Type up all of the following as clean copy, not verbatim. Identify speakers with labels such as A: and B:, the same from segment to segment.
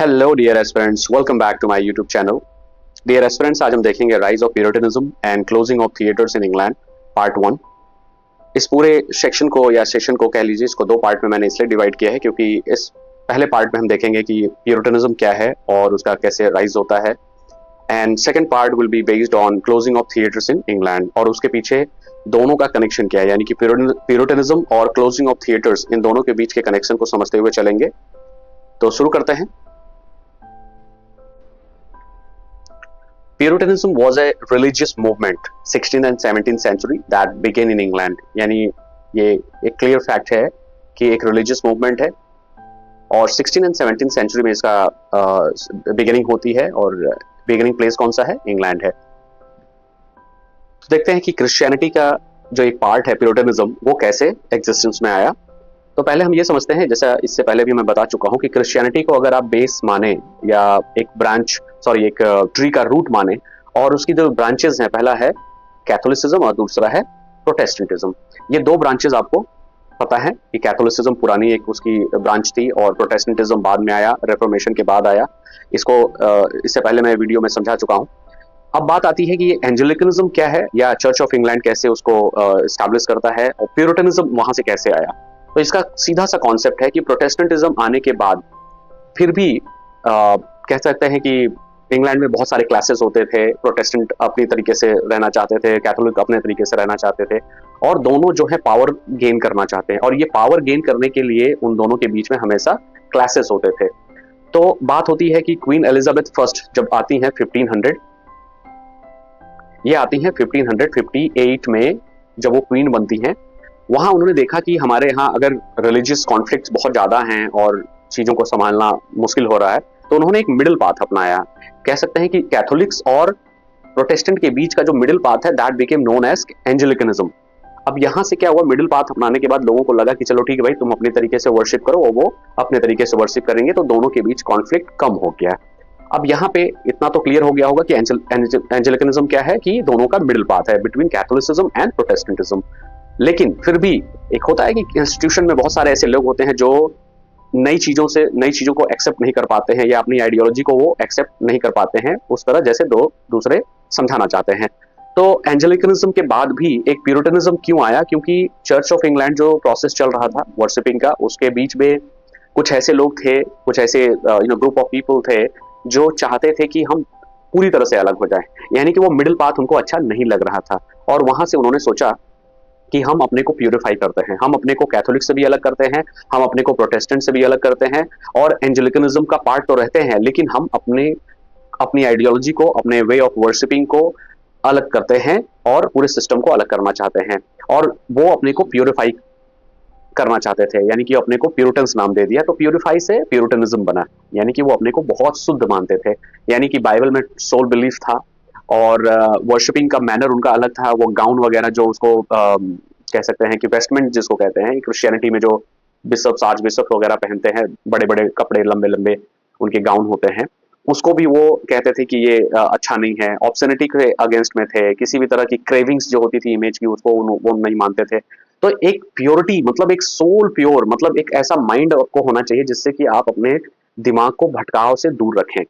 A: Hello dear aspirants, welcome back to my YouTube channel. Dear aspirants, आज हम देखेंगे rise of Puritanism and closing of theatres in England part one. इस पूरे section को या session को कह लीजिए, इसको दो पार्ट में मैंने इसलिए डिवाइड किया है क्योंकि इस पहले पार्ट में हम देखेंगे कि प्यूरिटनिज्म क्या है और उसका कैसे राइज होता है, and second part will be based on closing of theatres in England और उसके पीछे दोनों का कनेक्शन क्या है, यानी कि प्यूरिटनिज्म और क्लोजिंग ऑफ थिएटर्स, इन दोनों के बीच के कनेक्शन को समझते हुए चलेंगे। तो शुरू करते हैं। Puritanism was a religious movement 16th and 17th century that began in England। यानी ये एक क्लियर फैक्ट है कि एक रिलीजियस मूवमेंट है और 16th and 17th सेंचुरी में इसका बिगिनिंग होती है और बिगिनिंग प्लेस कौन सा है? इंग्लैंड है। तो देखते हैं कि क्रिश्चियनिटी का जो एक पार्ट है प्यूरिटनिज्म, वो कैसे एग्जिस्टेंस में आया। तो पहले हम ये समझते हैं, जैसा इससे पहले भी मैं बता चुका हूं, कि क्रिश्चियनिटी को अगर आप बेस माने या एक ट्री का रूट माने, और उसकी जो ब्रांचेस हैं, पहला है कैथोलिसिज्म और दूसरा है प्रोटेस्टेंटिज्म। ये दो ब्रांचेस आपको पता है कि कैथोलिसिज्म पुरानी एक उसकी ब्रांच थी और प्रोटेस्टेंटिज्म बाद में आया, रेफॉर्मेशन के बाद आया। इसको इससे पहले मैं वीडियो में समझा चुका हूं। अब बात आती है कि ये एंजेलिकनिज्म क्या है या चर्च ऑफ इंग्लैंड कैसे उसको एस्टैब्लिश करता है और प्यूरिटनिज्म वहां से कैसे आया। तो इसका सीधा सा कॉन्सेप्ट है कि प्रोटेस्टेंटिज्म आने के बाद फिर भी कह सकते हैं कि इंग्लैंड में बहुत सारे क्लासेस होते थे। प्रोटेस्टेंट अपनी तरीके से रहना चाहते थे, कैथोलिक अपने तरीके से रहना चाहते थे, और दोनों जो है पावर गेन करना चाहते हैं, और ये पावर गेन करने के लिए उन दोनों के बीच में हमेशा क्लासेस होते थे। तो बात होती है कि क्वीन एलिजाबेथ फर्स्ट जब आती हैं 1500, ये आती हैं 1558 में, जब वो क्वीन बनती हैं, वहां उन्होंने देखा कि हमारे यहाँ अगर रिलीजियस कॉन्फ्लिक्ट्स बहुत ज्यादा हैं और चीजों को संभालना मुश्किल हो रहा है, तो उन्होंने एक मिडिल पाथ अपनाया। कह सकते हैं कि कैथोलिक्स और प्रोटेस्टेंट के बीच का जो मिडिल पाथ है, दैट बिकेम नोन एज एंजेलिकनिज्म। अब यहाँ से क्या हुआ, मिडिल पाथ अपनाने के बाद लोगों को लगा कि चलो ठीक है भाई, तुम अपने तरीके से वर्शिप करो और वो अपने तरीके से वर्शिप करेंगे, तो दोनों के बीच कॉन्फ्लिक्ट कम हो गया। अब यहाँ पे इतना तो क्लियर हो गया होगा कि एंजेलिकनिज्म क्या है, कि दोनों का मिडिल पाथ है बिटवीन कैथोलिसिज्म एंड प्रोटेस्टेंटिज्म। लेकिन फिर भी एक होता है कि इंस्टीट्यूशन में बहुत सारे ऐसे लोग होते हैं जो नई चीजों को एक्सेप्ट नहीं कर पाते हैं या अपनी आइडियोलॉजी को वो एक्सेप्ट नहीं कर पाते हैं उस तरह जैसे दो दूसरे समझाना चाहते हैं। तो एंजेलिकनिज्म के बाद भी एक प्यूरिटनिज्म क्यों आया? क्योंकि चर्च ऑफ इंग्लैंड जो प्रोसेस चल रहा था वर्शिपिंग का, उसके बीच में कुछ ऐसे लोग थे, कुछ ऐसे ग्रुप ऑफ पीपल थे जो चाहते थे कि हम पूरी तरह से अलग हो जाए, यानी कि वो मिडिल पाथ उनको अच्छा नहीं लग रहा था। और वहां से उन्होंने सोचा कि हम अपने को प्यूरिफाई करते हैं, हम अपने को कैथोलिक से भी अलग करते हैं, हम अपने को प्रोटेस्टेंट से भी अलग करते हैं, और एंजेलिकनिज्म का पार्ट तो रहते हैं, लेकिन हम अपनी आइडियोलॉजी को, अपने वे ऑफ वर्शिपिंग को अलग करते हैं और पूरे सिस्टम को अलग करना चाहते हैं, और वो अपने को प्यूरिफाई करना चाहते थे, यानी कि अपने को प्यूरिटन्स नाम दे दिया। तो प्यूरिफाई से प्यूरिटनिज्म बना, यानी कि वो अपने को बहुत शुद्ध मानते थे, यानी कि बाइबल में सोल बिलीफ था और वर्शिपिंग का मैनर उनका अलग था। वो गाउन वगैरह जो उसको कह सकते हैं कि वेस्टमेंट जिसको कहते हैं, क्रिश्चियनिटी में जो बिशप्स, आर्च बिशप वगैरह पहनते हैं, बड़े बड़े कपड़े, लंबे लंबे उनके गाउन होते हैं, उसको भी वो कहते थे कि ये अच्छा नहीं है। ऑब्ससेनिटी के अगेंस्ट में थे, किसी भी तरह की क्रेविंग्स जो होती थी इमेज की, उसको वो नहीं मानते थे। तो एक प्योरिटी, मतलब एक सोल प्योर, मतलब एक ऐसा माइंड आपको होना चाहिए जिससे कि आप अपने दिमाग को भटकाव से दूर रखें।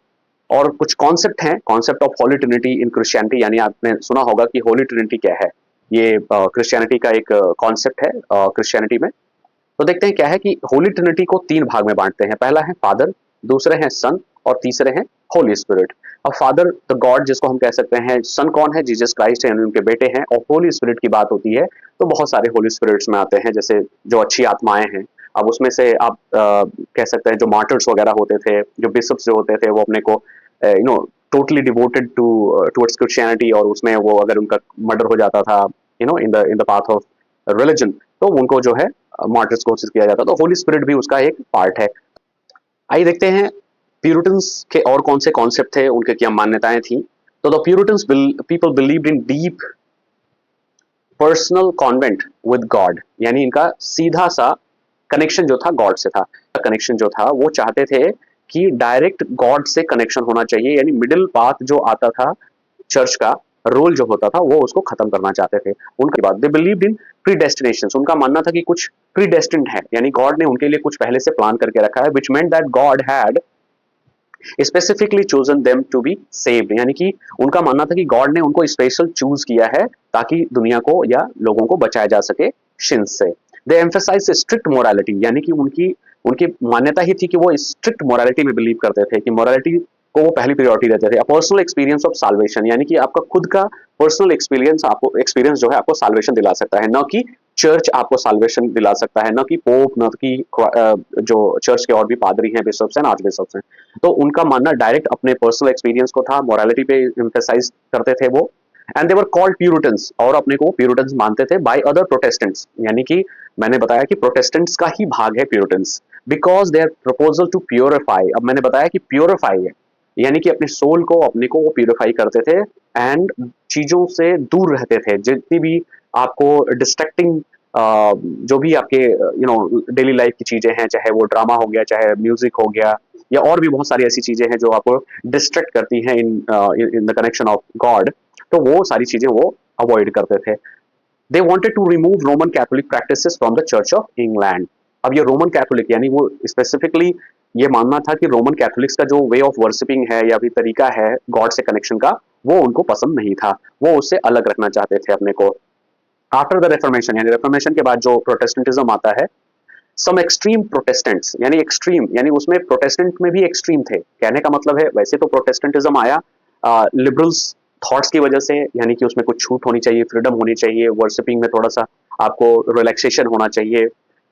A: और कुछ कॉन्सेप्ट हैं, concept of Holi Trinity in Christianity, यानी आपने सुना होगा कि होली ट्रिनिटी क्या है। ये क्रिश्चियनिटी का एक कॉन्सेप्ट है क्रिश्चियनिटी में। तो देखते हैं क्या है कि होली ट्रिनिटी को तीन भाग में बांटते हैं। पहला है फादर, दूसरे हैं सन, और तीसरे हैं होली स्पिरिट। अब फादर द गॉड जिसको हम कह सकते हैं, सन कौन है? जीसस क्राइस्ट है, उनके बेटे हैं। और होली स्पिरिट की बात होती है तो बहुत सारे होली स्पिरिट्स में आते हैं, जैसे जो अच्छी आत्माएं हैं। अब उसमें से आप कह सकते हैं जो मार्टर्स वगैरह होते थे, जो बिशप्स जो होते थे, वो अपने को टोटली डिवोटेड टुवर्ड्स क्रिश्चियनिटी, और उसमें वो अगर उनका मर्डर हो जाता था in the path of religion, तो उनको जो है मार्टर्स घोषित किया जाता। तो होली स्पिरिट भी उसका एक पार्ट है। आइए देखते हैं प्यूरिटन्स के और कौन से कॉन्सेप्ट थे, उनके क्या मान्यताएं थी। तो the Puritans people believed in deep personal convent with God, यानी इनका सीधा सा कनेक्शन जो था गॉड से था। कनेक्शन जो था वो चाहते थे कि डायरेक्ट गॉड से कनेक्शन होना चाहिए, यानी मिडिल पाथ जो आता था चर्च का, रोल जो होता था, वो उसको खत्म करना चाहते थे। उनके बाद दे बिलीव्ड इन प्रीडेस्टिनेशन, उनका मानना था कि कुछ प्रीडेस्टिन्ड है, यानी गॉड ने उनके लिए कुछ पहले से प्लान करके रखा है, which meant that God had specifically chosen them to be saved, यानी कि उनका मानना था कि गॉड ने उनको स्पेशल चूज किया है ताकि दुनिया को या लोगों को बचाया जा सके शिन्स से। दे एम्फेसाइज स्ट्रिक्ट मोरालिटी, यानी कि उनकी उनकी मान्यता ही थी कि वो स्ट्रिक्ट मोरालिटी में बिलीव करते थे, कि मोरालिटी को वो पहली प्रायोरिटी देते थे। पर्सनल एक्सपीरियंस ऑफ साल्वेशन, यानी कि आपका खुद का पर्सनल एक्सपीरियंस आपको एक्सपीरियंस जो है आपको साल्वेशन दिला सकता है, न कि चर्च आपको साल्वेशन दिला सकता है, न कि पोप, न कि जो चर्च के और भी पादरी हैं, बिशप्स हैं, आर्च बिशप्स हैं। तो उनका मानना डायरेक्ट अपने पर्सनल एक्सपीरियंस को था, मोरालिटी पे एम्फेसाइज करते थे वो। And they were called Puritans, और अपने को प्यूरिटन्स मानते थे बाय अदर प्रोटेस्टेंट्स, यानी कि मैंने बताया कि प्रोटेस्टेंट्स का ही भाग है Puritans, because their proposal to purify. अब मैंने बताया कि प्योरीफाई है, यानी कि अपने सोल को, अपने को वो प्योरीफाई करते थे एंड चीजों से दूर रहते थे, जितनी भी आपको डिस्ट्रैक्टिंग जो भी आपके डेली लाइफ की चीजें हैं, चाहे वो ड्रामा हो गया, चाहे म्यूजिक हो गया, या और भी बहुत सारी ऐसी चीजें हैं जो आपको डिस्ट्रैक्ट करती हैं in the connection of God, तो वो सारी चीजें वो अवॉइड करते थे। They wanted to remove Roman Catholic practices from the Church of England. अब ये रोमन कैथोलिक, यानी वो स्पेसिफिकली ये मानना था कि रोमन कैथोलिक्स का जो वे ऑफ वर्शिपिंग है या फिर तरीका है गॉड से कनेक्शन का, वो उनको पसंद नहीं था, वो उससे अलग रखना चाहते थे अपने को। आफ्टर द रेफॉर्मेशन, यानी रेफॉर्मेशन के बाद जो प्रोटेस्टेंटिज्म आता है, सम एक्सट्रीम प्रोटेस्टेंट्स, यानी एक्सट्रीम यानी उसमें प्रोटेस्टेंट में भी एक्सट्रीम थे, कहने का मतलब है वैसे तो प्रोटेस्टेंटिज्म आया लिबरल्स थॉट्स की वजह से, यानी कि उसमें कुछ छूट होनी चाहिए, फ्रीडम होनी चाहिए, वर्शिपिंग में थोड़ा सा आपको रिलैक्सेशन होना चाहिए,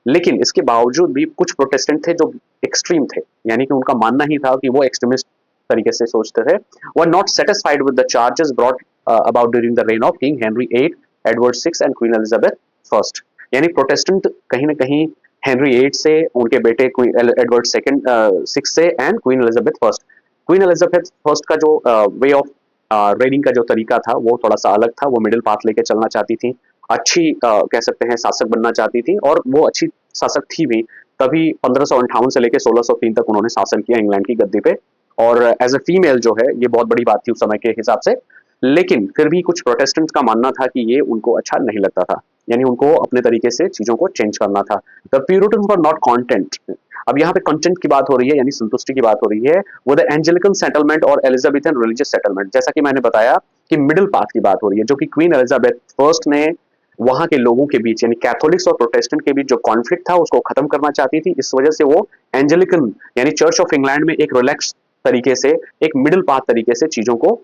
A: लेकिन इसके बावजूद भी कुछ प्रोटेस्टेंट थे जो एक्सट्रीम थे, यानी कि उनका मानना ही था कि वो एक्सट्रीमिस्ट तरीके से सोचते थे। Were not satisfied with the charges brought about during the reign of king Henry 8, Edward 6 and queen Elizabeth first, यानी प्रोटेस्टेंट कहीं ना कहीं हेनरी 8 से, उनके बेटे एडवर्ड सेकंड 6 से, and queen Elizabeth first. Queen Elizabeth first का जो वे ऑफ रेनिंग का जो तरीका था वो थोड़ा सा अलग था, वो मिडिल पाथ लेके चलना चाहती थी, अच्छी कह सकते हैं शासक बनना चाहती थी, और वो अच्छी शासक थी भी, तभी 1558 से लेकर 1603 तक उन्होंने शासन किया इंग्लैंड की गद्दी पे, और एज ए फीमेल जो है ये बहुत बड़ी बात थी उस समय के हिसाब से। लेकिन फिर भी कुछ प्रोटेस्टेंट्स का मानना था कि ये उनको अच्छा नहीं लगता था, यानी उनको अपने तरीके से चीजों को चेंज करना था। The Puritans were not content, अब यहाँ पे कंटेंट की बात हो रही है, यानी संतुष्टि की बात हो रही है, वो द एंजेलिकन सेटलमेंट और एलिजाबेथन रिलीजियस सेटलमेंट, जैसा कि मैंने बताया कि मिडिल पाथ की बात हो रही है, जो कि क्वीन एलिजाबेथ फर्स्ट ने वहां के लोगों के बीच, यानी कैथोलिक्स और प्रोटेस्टेंट के बीच जो कॉन्फ्लिक्ट था उसको खत्म करना चाहती थी। इस वजह से वो एंजेलिकन यानी चर्च ऑफ इंग्लैंड में एक रिलैक्स तरीके से, एक मिडिल पाथ तरीके से चीजों को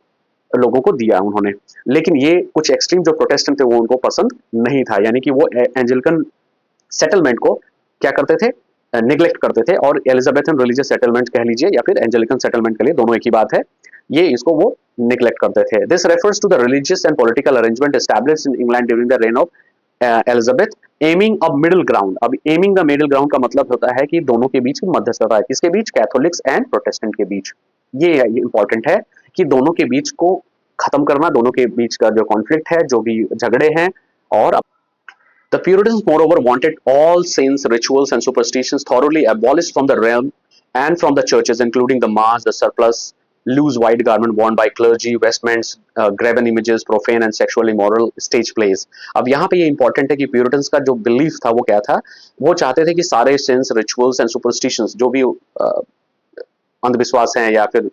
A: लोगों को दिया उन्होंने। लेकिन ये कुछ एक्सट्रीम जो प्रोटेस्टेंट थे वो उनको पसंद नहीं था, यानी कि वो एंजेलिकन सेटलमेंट को क्या करते थे, निग्लेक्ट करते थे, और एलिजाबेथन रिलीजियस सेटलमेंट कह लीजिए या फिर एंजेलिकन सेटलमेंट के लिए दोनों एक ही बात है, ये इसको वो निग्लेक्ट करते थे। This refers to the religious and political arrangement established in England during the reign of Elizabeth, aiming a middle ground. अब एमिंग द मिडिल ग्राउंड का मतलब होता है कि दोनों के बीच मध्यस्थता है, किसके बीच, कैथोलिक्स एंड प्रोटेस्टेंट के बीच। ये इंपॉर्टेंट है कि दोनों के बीच को खत्म करना, दोनों के बीच का जो कॉन्फ्लिक्ट है, जो भी झगड़े हैं। और the Puritans moreover wanted all sins, rituals and superstitions thoroughly abolished from the realm and from the churches, including the mass, the surplice, loose white garment worn by clergy, vestments, graven images, profane and sexually immoral stage plays। अब यहाँ पे ये important है कि Puritans का जो belief था वो क्या था, वो चाहते थे कि सारे सिंस, रिचुअल्स एंड सुपरस्टिशंस, जो भी अंधविश्वास हैं या फिर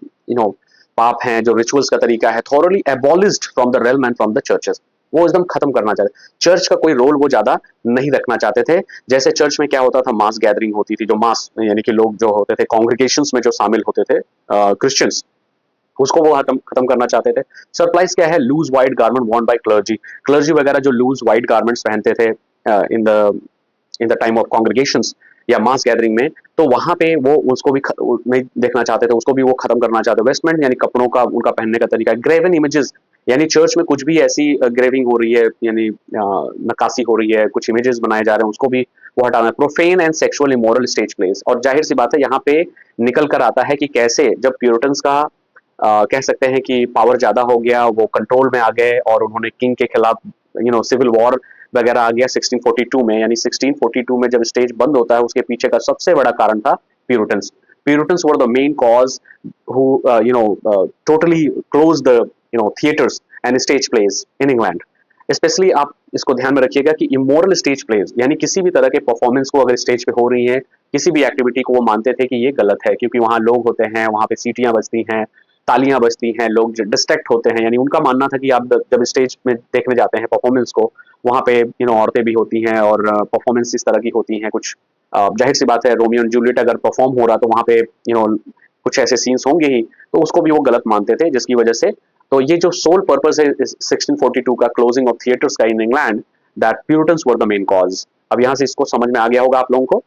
A: पाप हैं, जो रिचुअल्स का तरीका है, thoroughly abolished from the realm and from the churches, वो एकदम खत्म करना चाहते। चर्च का कोई रोल वो ज्यादा नहीं रखना चाहते थे। जैसे चर्च में क्या होता था, मास गैदरिंग होती थी, जो मास यानी कि लोग जो होते थे कॉन्ग्रीगेशंस में जो शामिल होते थे क्रिश्चियंस, उसको वो खत्म करना चाहते थे। सरप्राइज क्या है, loose white garment worn by clergy, clergy वगैरह जो लूज व्हाइट गारमेंट्स पहनते थे in the time of congregations या मास गैदरिंग में, तो वहां पे वो उसको भी नहीं देखना चाहते थे, उसको भी वो खत्म करना चाहते थे। वेस्टमेंट यानी कपड़ों का उनका पहनने का तरीका, ग्रेवन इमेजेस यानी चर्च में कुछ भी ऐसी ग्रेविंग हो रही है, यानी नक्काशी हो रही है, कुछ इमेजेस बनाए जा रहे हैं, उसको भी वो हटाना। Profane and sexual immoral stage place, और जाहिर सी बात है यहाँ पे निकल कर आता है कि कैसे जब प्यूरिटन्स का कह सकते हैं कि पावर ज्यादा हो गया, वो कंट्रोल में आ गए और उन्होंने किंग के खिलाफ सिविल वॉर वगैरह आ गया 1642 में, यानी 1642 में जब स्टेज बंद होता है, उसके पीछे का सबसे बड़ा कारण था Puritans. Puritans were the main cause who totally closed the theaters and stage plays in England, specially आप इसको ध्यान में रखिएगा कि इमोरल स्टेज प्लेज यानी किसी भी तरह के परफॉर्मेंस को अगर स्टेज पे हो रही है, किसी भी एक्टिविटी को वो मानते थे कि ये गलत है, क्योंकि वहाँ लोग होते हैं, वहाँ पे सीटियाँ बजती हैं, तालियां बजती हैं, लोग डिस्ट्रैक्ट होते हैं। यानी उनका मानना था कि आप जब स्टेज में देखने जाते हैं परफॉर्मेंस को, वहाँ पे औरतें भी होती हैं और परफॉर्मेंस इस तरह की होती हैं कुछ। जाहिर सी बात है, रोमियो एंड जूलियट अगर परफॉर्म हो रहा तो वहाँ पे कुछ ऐसे सीन्स होंगे ही, तो उसको भी वो गलत मानते थे, जिसकी वजह से तो ये जो सोल पर्पस है 1642 का क्लोजिंग ऑफ थिएटर्स का in England, that Puritans were the main cause. अब यहाँ से इसको समझ में आ गया होगा आप लोगों को।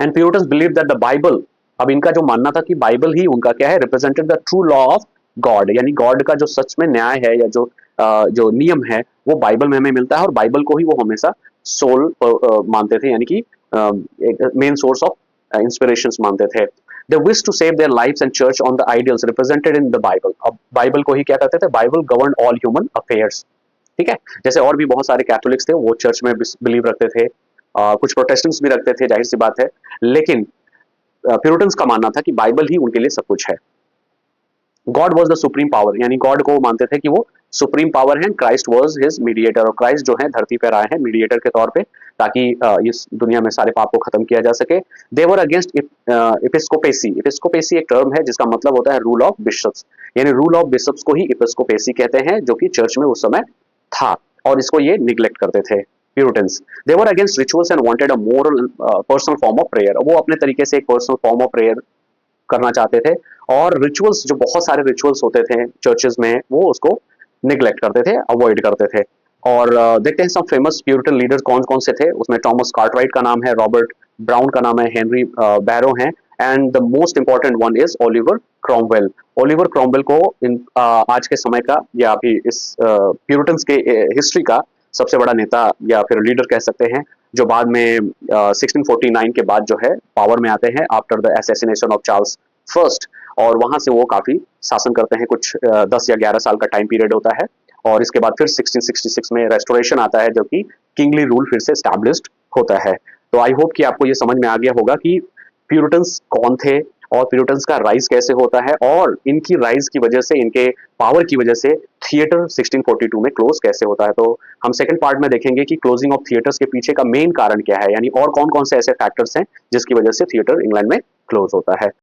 A: And Puritans believe that the Bible, अब इनका जो मानना था कि बाइबल ही उनका क्या है, represented the true law of God, यानी गॉड का जो सच में न्याय है या जो नियम है वो बाइबल में हमें मिलता है, और बाइबल को ही वो हमेशा सोल मानते थे, यानी कि मेन सोर्स ऑफ इंस्पिरेशन मानते थे। They wish to save their lives and church on the ideals represented in the Bible। अब बाइबल को ही क्या करते थे, Bible govern all human affairs. ठीक है, जैसे और भी बहुत सारे कैथोलिक्स थे वो चर्च में बिलीव रखते थे, कुछ प्रोटेस्टेंट्स भी रखते थे, जाहिर सी बात है, लेकिन प्यूरिटन्स का मानना था कि बाइबल ही उनके लिए सब कुछ है। God was the supreme power, यानी गॉड को मानते थे कि वो सुप्रीम पावर है, क्राइस्ट वॉज हिज मीडिएटर, और क्राइस्ट जो है धरती पर आए हैं मीडिएटर के तौर पे, ताकि इस दुनिया में सारे पाप को खत्म किया जा सके। दे वर अगेंस्ट एपिस्कोपेसी। एपिस्कोपेसी एक टर्म है जिसका मतलब होता है रूल ऑफ बिशप्स, यानी रूल ऑफ बिशप्स को ही एपिस्कोपेसी कहते हैं, जो कि चर्च में उस समय था, और इसको ये निग्लेक्ट करते थे Puritans. They were against rituals and wanted a moral personal form of prayer. वो अपने तरीके से एक पर्सनल फॉर्म ऑफ प्रेयर करना चाहते थे, और रिचुअल्स, जो बहुत सारे रिचुअल्स होते थे चर्चेज में, वो उसको निग्लेक्ट करते थे, अवॉइड करते थे। और देखते हैं सब फेमस प्यूरिटन लीडर्स कौन कौन से थे। उसमें टॉमस कार्टराइट का नाम है, रॉबर्ट ब्राउन का नाम है, हेनरी बैरो हैं, and the most important one is Oliver Cromwell. Oliver Cromwell को आज के समय का या अभी इस प्यूरिटन्स के हिस्ट्री का सबसे बड़ा नेता या फिर लीडर कह सकते हैं, जो बाद में 1649 के बाद जो है पावर में आते हैं after the assassination of Charles first, और वहां से वो काफी शासन करते हैं, कुछ 10 या 11 साल का टाइम पीरियड होता है, और इसके बाद फिर 1666 में रेस्टोरेशन आता है, जो कि किंगली रूल फिर से स्टैब्लिश्ड होता है। तो आई होप कि आपको ये समझ में आ गया होगा कि प्यूरिटन्स कौन थे और प्यूरिटन्स का राइज कैसे होता है, और इनकी राइज की वजह से, इनके पावर की वजह से थिएटर 1642 में क्लोज कैसे होता है। तो हम सेकंड पार्ट में देखेंगे कि क्लोजिंग ऑफ थिएटर्स के पीछे का मेन कारण क्या है, यानी और कौन कौन से ऐसे फैक्टर्स हैं जिसकी वजह से थिएटर इंग्लैंड में क्लोज होता है।